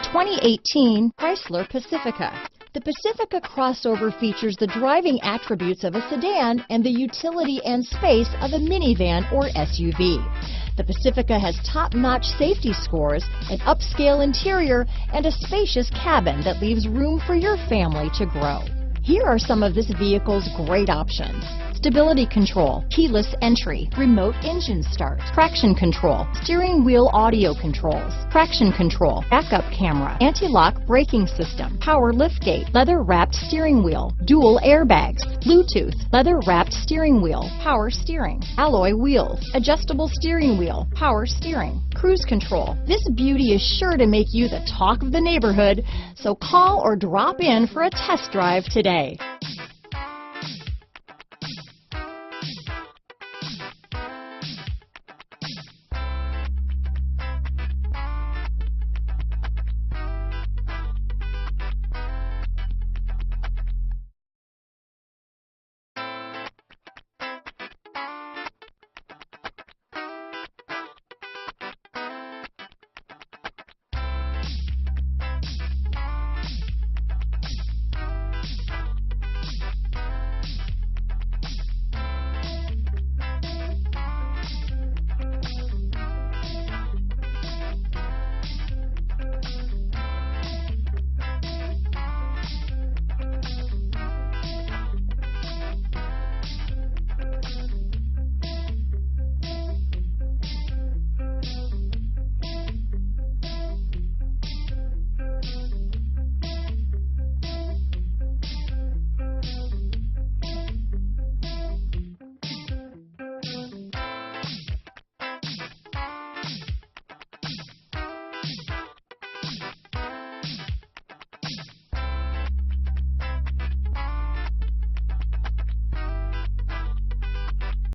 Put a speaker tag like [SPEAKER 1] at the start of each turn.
[SPEAKER 1] 2018 Chrysler Pacifica. The Pacifica crossover features the driving attributes of a sedan and the utility and space of a minivan or SUV. The Pacifica has top-notch safety scores, an upscale interior, and a spacious cabin that leaves room for your family to grow. Here are some of this vehicle's great options: stability control, keyless entry, remote engine start, traction control, steering wheel audio controls, traction control, backup camera, anti-lock braking system, power liftgate, leather-wrapped steering wheel, dual airbags, Bluetooth, leather-wrapped steering wheel, power steering, alloy wheels, adjustable steering wheel, power steering, cruise control. This beauty is sure to make you the talk of the neighborhood, so call or drop in for a test drive today.